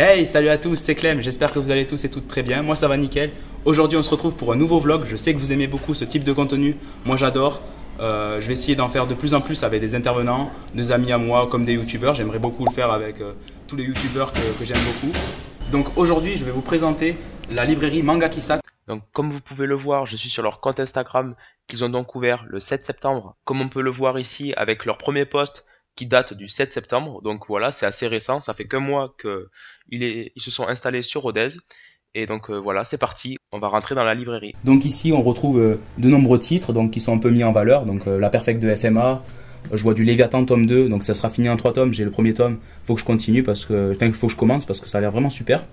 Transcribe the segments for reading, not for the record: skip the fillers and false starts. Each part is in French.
Hey, salut à tous, c'est Clem, j'espère que vous allez tous et toutes très bien. Moi ça va nickel. Aujourd'hui on se retrouve pour un nouveau vlog. Je sais que vous aimez beaucoup ce type de contenu. Moi j'adore. Je vais essayer d'en faire de plus en plus avec des intervenants, des amis à moi comme des youtubeurs. J'aimerais beaucoup le faire avec tous les youtubeurs que j'aime beaucoup. Donc aujourd'hui je vais vous présenter la librairie Manga Kissa. Donc comme vous pouvez le voir, je suis sur leur compte Instagram qu'ils ont donc ouvert le 7 septembre. Comme on peut le voir ici avec leur premier post qui date du 7 septembre. Donc voilà, c'est assez récent, ça fait qu'un mois qu'ils se sont installés sur Rodez. Et donc voilà, c'est parti, on va rentrer dans la librairie. Donc ici on retrouve de nombreux titres donc, qui sont un peu mis en valeur. Donc La Perfecte de FMA, je vois du Léviathan tome 2, donc ça sera fini en 3 tomes. J'ai le premier tome, faut que je continue parce que, enfin, faut que je commence parce que ça a l'air vraiment super.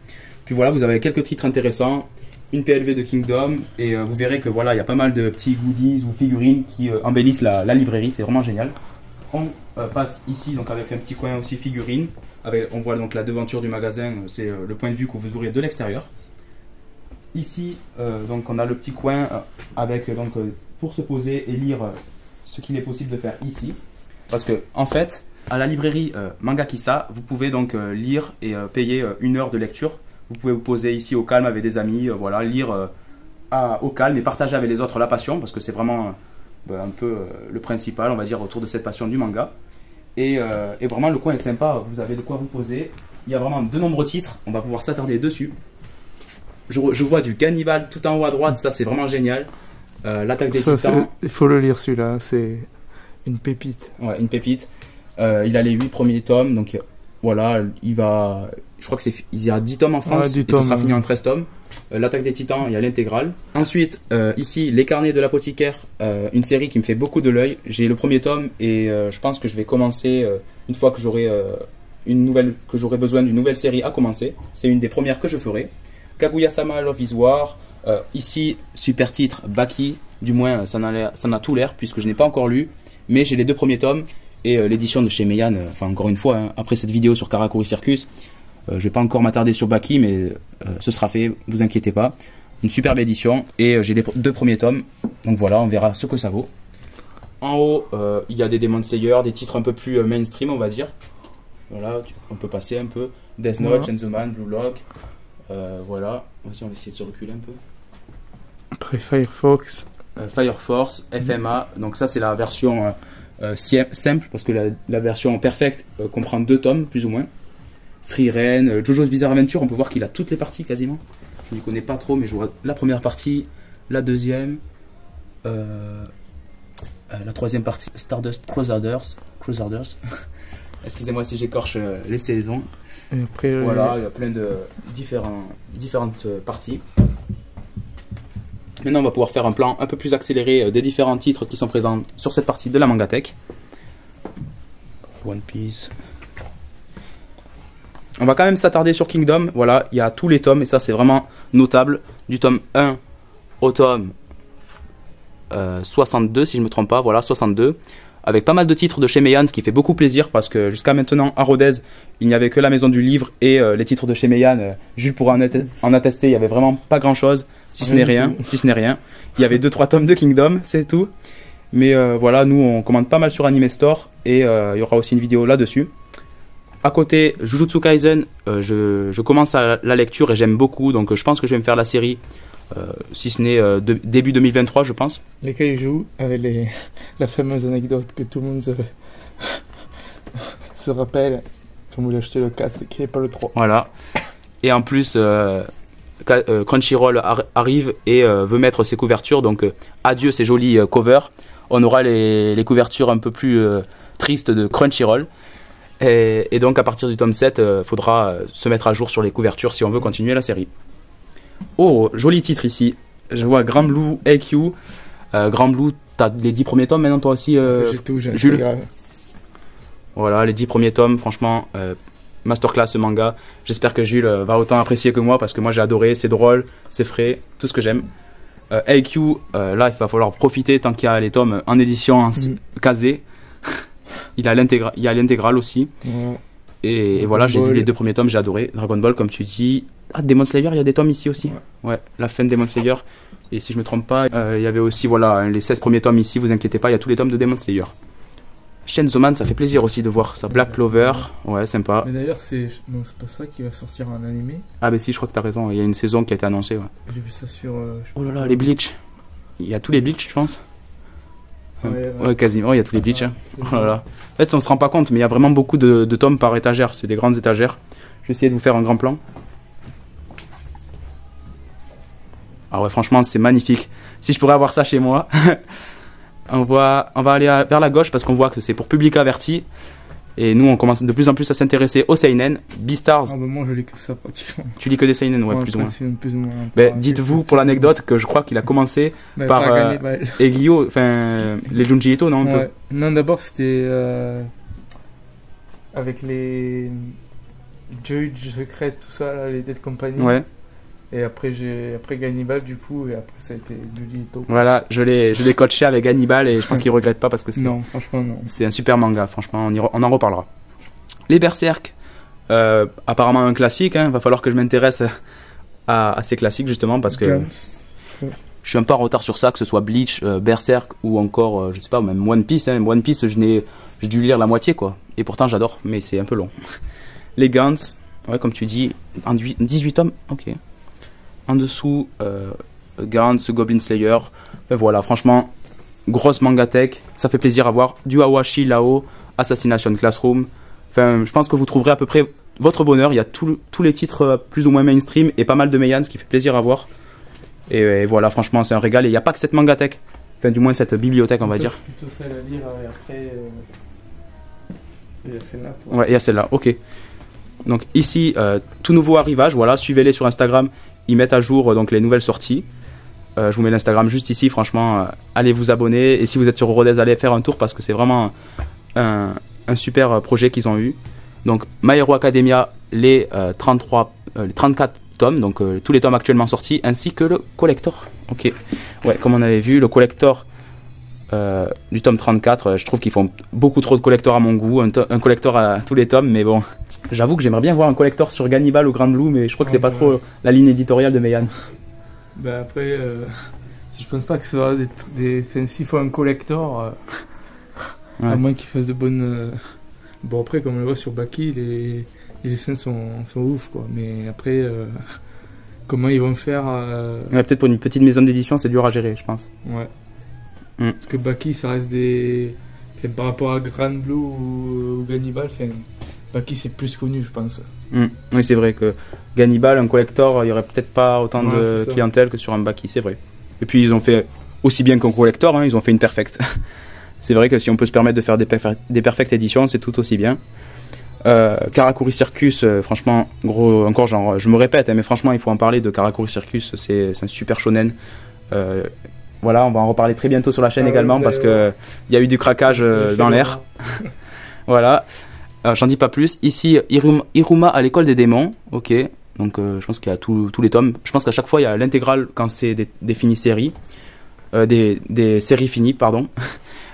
Puis voilà, vous avez quelques titres intéressants, une PLV de Kingdom et vous verrez que voilà, il y a pas mal de petits goodies ou figurines qui embellissent la librairie, c'est vraiment génial. On passe ici donc avec un petit coin aussi figurines. On voit donc la devanture du magasin, c'est le point de vue que vous aurez de l'extérieur. Ici donc on a le petit coin avec pour se poser et lire ce qu'il est possible de faire ici. Parce que en fait à la librairie Manga Kissa, vous pouvez donc lire et payer 1 heure de lecture. Vous pouvez vous poser ici au calme avec des amis, voilà, lire au calme et partager avec les autres la passion parce que c'est vraiment un peu le principal, on va dire, autour de cette passion du manga. Et vraiment, le coin est sympa, vous avez de quoi vous poser. Il y a vraiment de nombreux titres, on va pouvoir s'attarder dessus. Je vois du Cannibal tout en haut à droite, ça c'est vraiment génial. L'attaque des titans. Il faut le lire celui-là, c'est une pépite. Ouais, une pépite. Il a les 8 premiers tomes, donc voilà, je crois il y a 10 tomes en France, ouais, et ça sera fini en 13 tomes. L'attaque des titans, il y a l'intégrale. Ensuite, ici, Les Carnets de l'apothicaire, une série qui me fait beaucoup de l'œil. J'ai le premier tome et je pense que je vais commencer une fois que j'aurai besoin d'une nouvelle série à commencer. C'est une des premières que je ferai. Kaguya-sama Love is War. Ici, super titre, Baki. Du moins, ça en a tout l'air puisque je n'ai pas encore lu. Mais j'ai les 2 premiers tomes et l'édition de chez Meian. Enfin, encore une fois, hein, après cette vidéo sur Karakuri Circus, je vais pas encore m'attarder sur Baki, mais ce sera fait, vous inquiétez pas. Une superbe édition et j'ai les 2 premiers tomes. Donc voilà, on verra ce que ça vaut. En haut, il y a des Demon Slayer, des titres un peu plus mainstream, on va dire. Voilà, on peut passer un peu. Death Note, voilà. Chainsaw Man, Blue Lock. Voilà, vas-y, on va essayer de se reculer un peu. Après Fire Force. Fire Force, FMA. Donc ça, c'est la version simple, parce que la version perfecte comprend 2 tomes, plus ou moins. Free Ren, Jojo's Bizarre Adventure, on peut voir qu'il a toutes les parties quasiment. Je ne connais pas trop, mais je vois la première partie, la deuxième, la 3e partie, Stardust Crusaders. Excusez-moi si j'écorche les saisons. Et après, voilà, il y a plein de différentes parties. Maintenant, on va pouvoir faire un plan un peu plus accéléré des différents titres qui sont présents sur cette partie de la Mangatech. One Piece. On va quand même s'attarder sur Kingdom. Voilà, il y a tous les tomes et ça c'est vraiment notable. Du tome 1 au tome 62 si je ne me trompe pas. Voilà, 62. Avec pas mal de titres de chez Meian, ce qui fait beaucoup plaisir parce que jusqu'à maintenant à Rodez, il n'y avait que la maison du livre et les titres de chez Meian. Jules pourra en attester, il n'y avait vraiment pas grand chose, si ce n'est rien. Il y avait 2-3 tomes de Kingdom, c'est tout. Mais voilà, nous on commande pas mal sur Anime Store et il y aura aussi une vidéo là-dessus. À côté, Jujutsu Kaisen, je commence la lecture et j'aime beaucoup, donc je pense que je vais me faire la série, si ce n'est début 2023, je pense. Les kaiju, avec la fameuse anecdote que tout le monde se rappelle, quand vous achetez le 4 et qu'il n'y a pas le 3. Voilà. Et en plus, Crunchyroll arrive et veut mettre ses couvertures, donc adieu ces jolis covers. On aura les couvertures un peu plus tristes de Crunchyroll. Et donc à partir du tome 7, faudra se mettre à jour sur les couvertures si on veut continuer la série. Oh, joli titre ici. Je vois Grand Blue AQ. Grand Blue, t'as les 10 premiers tomes maintenant toi aussi, j'ai tout, Jules. Voilà, les 10 premiers tomes, franchement, masterclass ce manga. J'espère que Jules va autant apprécier que moi parce que moi j'ai adoré, c'est drôle, c'est frais, tout ce que j'aime. AQ, là il va falloir profiter tant qu'il y a les tomes en édition casée. Il y a l'intégrale aussi. Ouais. Et voilà, j'ai lu les 2 premiers tomes, j'ai adoré. Dragon Ball, comme tu dis. Ah, Demon Slayer, il y a des tomes ici aussi. Ouais, la fin de Demon Slayer. Et si je me trompe pas, il y avait aussi voilà, les 16 premiers tomes ici, vous inquiétez pas, il y a tous les tomes de Demon Slayer. Chainsaw Man, ça fait plaisir aussi de voir ça. Black Clover, ouais, sympa. Mais d'ailleurs, c'est pas ça qui va sortir en animé. Ah, bah si, je crois que t'as raison. Il y a une saison qui a été annoncée. Ouais. J'ai vu ça sur. Oh là là, les Bleach. Il y a tous les Bleach, je pense. Ouais. Quasiment, il y a tous les Bleach. Ouais, Hein. Oh là là. En fait, on se rend pas compte, mais il y a vraiment beaucoup de tomes par étagère. C'est des grandes étagères. Je vais essayer de vous faire un grand plan. Ah ouais, franchement, c'est magnifique. Si je pourrais avoir ça chez moi. On va aller vers la gauche parce qu'on voit que c'est pour public averti. Et nous, on commence de plus en plus à s'intéresser au seinen. Beastars. Ah bah moi, je lis que ça pratiquement. Tu lis que des seinen, ouais, plus ou moins. Plus ou moins. Ben, dites-vous pour l'anecdote que je crois qu'il a commencé par Egyo, enfin les Junji Ito, non un peu. Non, d'abord c'était avec les Judge Secret, tout ça, là, les Dead Company. Ouais. Et après Gannibal du coup, et après ça a été Junji Ito. Voilà, je l'ai coaché avec Hannibal et je pense qu'il regrette pas parce que non, franchement non. C'est un super manga, franchement, on en reparlera. Les Berserk, apparemment un classique, hein, va falloir que je m'intéresse à ces classiques justement parce que je suis un peu en retard sur ça, que ce soit Bleach, Berserk ou encore, je sais pas, même One Piece. Hein. One Piece, j'ai dû lire la moitié quoi, et pourtant j'adore, mais c'est un peu long. Les Gantz, ouais, comme tu dis, en 18 tomes, ok. En dessous, Gantz, Goblin Slayer. Ben voilà, franchement, grosse manga tech. Ça fait plaisir à voir. Du Awashi là-haut, Assassination Classroom. Enfin, je pense que vous trouverez à peu près votre bonheur. Il y a tous les titres plus ou moins mainstream et pas mal de Meian, ce qui fait plaisir à voir. Et voilà, franchement, c'est un régal. Et il n'y a pas que cette manga tech. Enfin, du moins cette bibliothèque, on va dire. Plutôt celle à lire et après. Il y a celle-là. Ouais, il y a celle-là, ok. Donc ici, tout nouveau arrivage. Voilà, suivez-les sur Instagram. Ils mettent à jour donc les nouvelles sorties. Je vous mets l'Instagram juste ici. Franchement, allez vous abonner. Et si vous êtes sur Rodez, allez faire un tour parce que c'est vraiment un super projet qu'ils ont eu. Donc My Hero Academia, les 34 tomes, donc tous les tomes actuellement sortis, ainsi que le collector. Ok. Ouais, comme on avait vu, le collector du tome 34, je trouve qu'ils font beaucoup trop de collectors à mon goût. Un collector à tous les tomes, mais bon. J'avoue que j'aimerais bien voir un collector sur Gannibal ou Grand Blue, mais je crois que c'est pas trop la ligne éditoriale de Meian. Bah après, je pense pas que ça va enfin, s'il faut un collector, à moins qu'il fasse de bonnes. Bon après, comme on le voit sur Baki, les dessins sont ouf quoi. Mais après, comment ils vont faire Ouais, peut-être pour une petite maison d'édition, c'est dur à gérer, je pense. Ouais. Parce que Baki, ça reste des. Enfin, par rapport à Grand Blue ou Gannibal, enfin, Baki c'est plus connu, je pense. Oui, c'est vrai que Gannibal, un collector, il y aurait peut-être pas autant de clientèle que sur un Baki, c'est vrai. Et puis ils ont fait aussi bien qu'un collector, hein, ils ont fait une perfect. C'est vrai que si on peut se permettre de faire des perfect éditions, c'est tout aussi bien. Karakuri Circus, franchement, gros, encore genre, je me répète, hein, mais franchement, il faut en parler de Karakuri Circus, c'est un super shonen. Voilà, on va en reparler très bientôt sur la chaîne également parce que il y a eu du craquage dans l'air. Voilà, j'en dis pas plus. Ici, Iruma à l'école des démons, ok. Donc je pense qu'il y a tous les tomes. Je pense qu'à chaque fois il y a l'intégrale quand c'est des finies séries, des séries finies, pardon.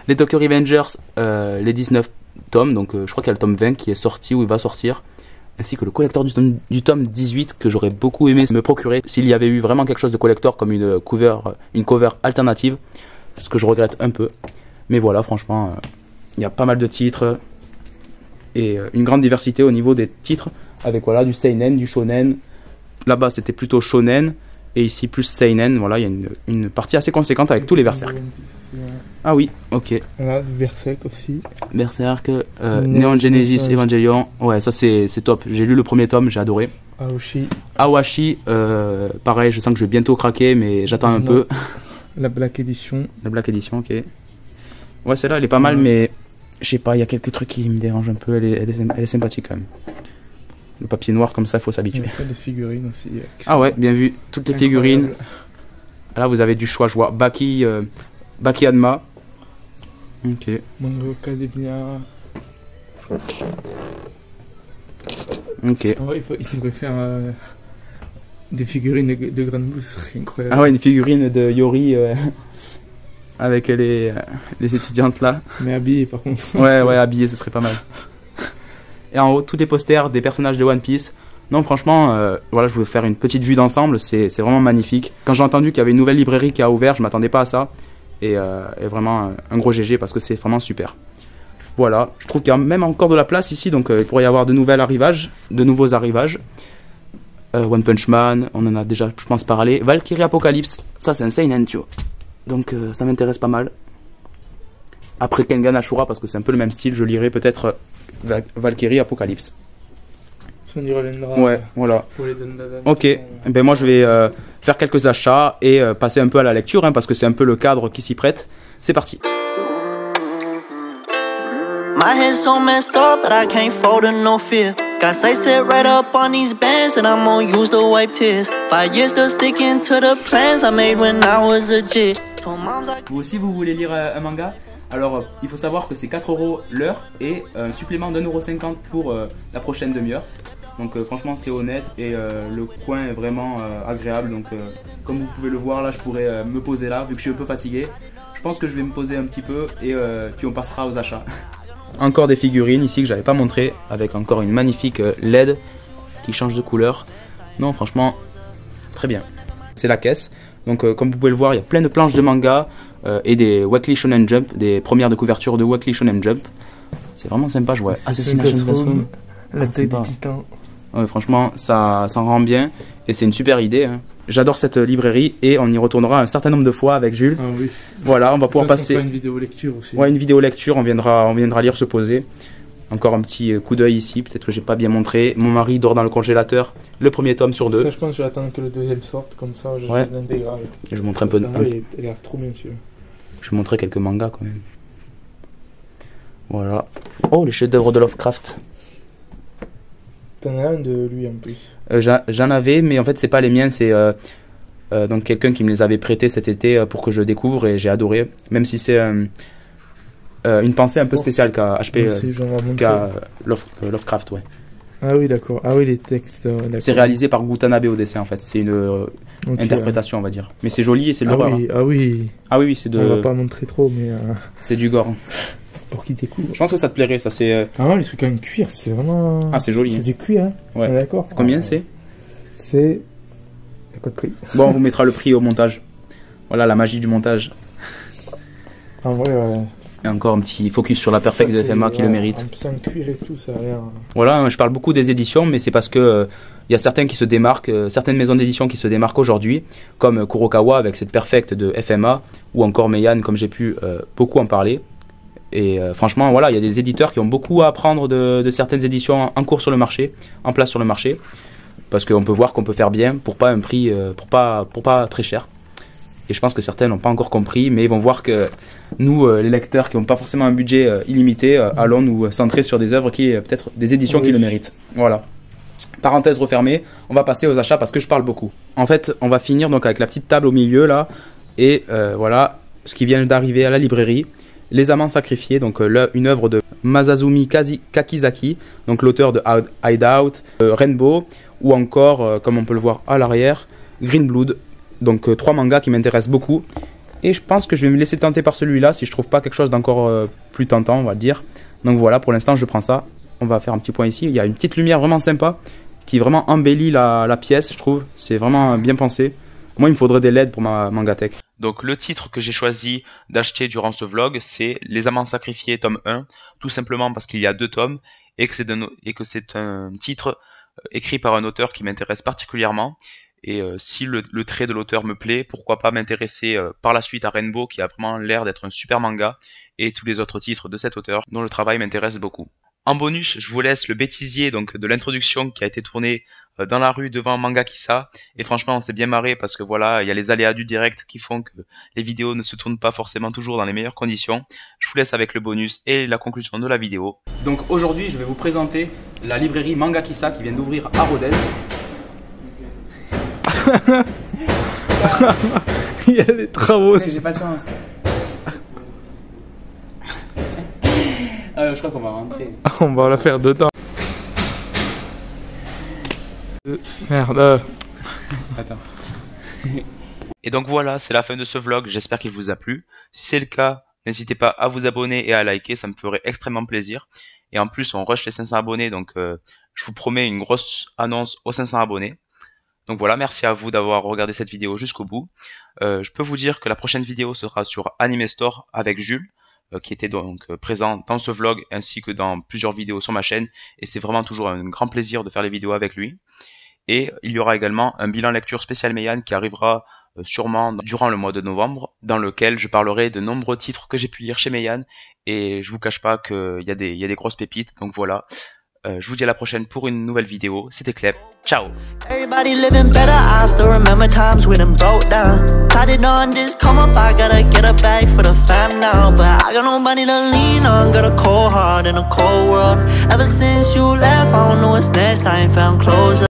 Les Tokyo Revengers, les 19 tomes. Donc je crois qu'il y a le tome 20 qui est sorti ou il va sortir. Ainsi que le collector du tome 18 que j'aurais beaucoup aimé me procurer s'il y avait eu vraiment quelque chose de collector comme une cover alternative, ce que je regrette un peu. Mais voilà, franchement, il y a pas mal de titres et une grande diversité au niveau des titres avec voilà du seinen, du shonen. Là-bas c'était plutôt shonen et ici plus seinen. Voilà, il y a une partie assez conséquente avec tous les berserk. Ah oui, ok. Voilà, Berserk aussi. Berserk, Neon Genesis Evangelion. Ouais, ça c'est top. J'ai lu le premier tome, j'ai adoré. Awashi, pareil, je sens que je vais bientôt craquer, mais j'attends un peu. La Black Edition. La Black Edition, ok. Ouais, celle-là, elle est pas mal, mais je sais pas, il y a quelques trucs qui me dérangent un peu. Elle est sympathique quand même. Le papier noir comme ça, il faut s'habituer. Il y a des figurines aussi. Ah ouais, bien vu. Toutes les figurines. Là, vous avez du choix. Je vois Baki Hanma. Ok. Mon Academia. Ok. En vrai, il devrait faire des figurines de Grand Blue, ce serait incroyable. Ah ouais, une figurine de Yori avec les étudiantes là. Mais habillée par contre. Ouais, habillée, ce serait pas mal. Et en haut, tous les posters des personnages de One Piece. Non, franchement, voilà, je voulais faire une petite vue d'ensemble. C'est vraiment magnifique. Quand j'ai entendu qu'il y avait une nouvelle librairie qui a ouvert, je m'attendais pas à ça. Et vraiment un gros GG parce que c'est vraiment super. Voilà, je trouve qu'il y a même encore de la place ici, donc il pourrait y avoir de nouveaux arrivages. One Punch Man, on en a déjà, je pense, parlé. Valkyrie Apocalypse, ça c'est un seinen, tu vois. Donc ça m'intéresse pas mal. Après Kengan Ashura, parce que c'est un peu le même style, je lirai peut-être Valkyrie Apocalypse. On y reviendra. Ouais, voilà. Pour les Dandadan. Ok, ben moi je vais faire quelques achats et passer un peu à la lecture, hein, parce que c'est un peu le cadre qui s'y prête. C'est parti. My head's so messed up, but I can't fold to no fear. Got sights set right up on these bands, and I'm gonna use to wipe tears. 5 years still sticking to the plans I made when I was a kid. Vous aussi, vous voulez lire un manga? Alors, il faut savoir que c'est 4 € l'heure et un supplément d'1,50 € pour la prochaine demi-heure. Donc, franchement, c'est honnête et le coin est vraiment agréable. Donc, comme vous pouvez le voir, là, je pourrais me poser là, vu que je suis un peu fatigué. Je pense que je vais me poser un petit peu et puis on passera aux achats. Encore des figurines ici que j'avais pas montré, avec encore une magnifique LED qui change de couleur. Non, franchement, très bien. C'est la caisse. Donc, comme vous pouvez le voir, il y a plein de planches de manga et des Weekly Shonen Jump, des premières de couverture de Weekly Shonen Jump. C'est vraiment sympa, je vois. Assassination Classroom. La taille des titans. Ouais, franchement, ça rend bien et c'est une super idée. Hein. J'adore cette librairie et on y retournera un certain nombre de fois avec Jules. Ah oui. Voilà, on va pouvoir passer. On fera une vidéo lecture aussi. Ouais, une vidéo lecture, on viendra lire se poser. Encore un petit coup d'œil ici, peut-être que j'ai pas bien montré. Mon mari dort dans le congélateur, le premier tome sur 2. Ça, je pense que je vais attendre que le deuxième sorte, comme ça je ouais. l'intégral. Je montre un peu de. Il a l'air trop bien celui-là. Je vais montrer quelques mangas quand même. Voilà. Oh, les chefs-d'œuvre de Lovecraft. T'en as un de lui en plus. J'en avais, mais en fait, c'est pas les miens, c'est donc quelqu'un qui me les avait prêtés cet été pour que je découvre et j'ai adoré. Même si c'est une pensée un peu spéciale qu'a HP, Lovecraft, ouais. Ah oui, d'accord. Ah oui, les textes. C'est réalisé par Gutanabe au dessin en fait. C'est une interprétation, on va dire. Mais c'est joli et c'est de l'horreur. Oui, ah oui. Ah oui, c'est de. On va pas montrer trop, mais. C'est du gore. Pour qui t'écoute. Je pense que ça te plairait, ça c'est. Ah ouais, les trucs en cuir, c'est vraiment. Ah, c'est joli. C'est du cuir, hein. Ouais. Ah, d'accord. Combien c'est? C'est. Y'a pas de prix. Bon, on vous mettra le prix au montage. Voilà la magie du montage. En vrai, ouais. Et encore un petit focus sur la perfecte de FMA qui le mérite. En plus, en cuir et tout, ça a l'air. Voilà, je parle beaucoup des éditions, mais c'est parce que y a certains qui se démarquent, certaines maisons d'édition qui se démarquent aujourd'hui, comme Kurokawa avec cette perfecte de FMA, ou encore Meian, comme j'ai pu beaucoup en parler. Et franchement, voilà, il y a des éditeurs qui ont beaucoup à apprendre de certaines éditions en cours sur le marché, en place sur le marché, parce qu'on peut voir qu'on peut faire bien pour pas un prix, pour pas très cher. Et je pense que certains n'ont pas encore compris, mais ils vont voir que nous, les lecteurs qui n'ont pas forcément un budget illimité, allons nous centrer sur des œuvres qui, peut-être des éditions qui le méritent. Voilà. Parenthèse refermée, on va passer aux achats parce que je parle beaucoup. En fait, on va finir donc avec la petite table au milieu là, et voilà ce qui vient d'arriver à la librairie. Les Amants Sacrifiés, donc une œuvre de Masazumi Kakizaki, donc l'auteur de Hideout, Rainbow, ou encore, comme on peut le voir à l'arrière, Green Blood. Donc 3 mangas qui m'intéressent beaucoup. Et je pense que je vais me laisser tenter par celui-là si je trouve pas quelque chose d'encore plus tentant, on va le dire. Donc voilà, pour l'instant je prends ça. On va faire un petit point ici. Il y a une petite lumière vraiment sympa qui vraiment embellit la pièce, je trouve. C'est vraiment bien pensé. Moi, il me faudrait des LED pour ma Mangatech. Donc le titre que j'ai choisi d'acheter durant ce vlog, c'est Les Amants Sacrifiés, tome 1, tout simplement parce qu'il y a 2 tomes et que c'est un titre écrit par un auteur qui m'intéresse particulièrement. Et si le trait de l'auteur me plaît, pourquoi pas m'intéresser par la suite à Rainbow, qui a vraiment l'air d'être un super manga, et tous les autres titres de cet auteur dont le travail m'intéresse beaucoup. En bonus, je vous laisse le bêtisier donc de l'introduction qui a été tourné dans la rue devant Manga Kissa, et franchement on s'est bien marré parce que voilà, il y a les aléas du direct qui font que les vidéos ne se tournent pas forcément toujours dans les meilleures conditions. Je vous laisse avec le bonus et la conclusion de la vidéo. Donc aujourd'hui je vais vous présenter la librairie Manga Kissa qui vient d'ouvrir à Rodez. Il y a des travaux. J'ai pas de chance. Je crois qu'on va rentrer. On va la faire dedans. Merde. Attends. Et donc voilà, c'est la fin de ce vlog, j'espère qu'il vous a plu. Si c'est le cas, n'hésitez pas à vous abonner et à liker, ça me ferait extrêmement plaisir. Et en plus, on rush les 500 abonnés, donc je vous promets une grosse annonce aux 500 abonnés. Donc voilà, merci à vous d'avoir regardé cette vidéo jusqu'au bout. Je peux vous dire que la prochaine vidéo sera sur Anime Store avec Jules. qui était donc présent dans ce vlog ainsi que dans plusieurs vidéos sur ma chaîne, et c'est vraiment toujours un grand plaisir de faire les vidéos avec lui. Et il y aura également un bilan lecture spécial Meian qui arrivera sûrement durant le mois de novembre, dans lequel je parlerai de nombreux titres que j'ai pu lire chez Meian, et je vous cache pas qu'il y a des grosses pépites, donc voilà. Je vous dis à la prochaine pour une nouvelle vidéo, c'était Clep, ciao. Everybody living better, I still remember times when I'm broke down. Tried it on this come up, I gotta get a bag for the fam now. But I got nobody to lean on, got a cold heart in a cold world. Ever since you left, I don't know what's next, I ain't found closure.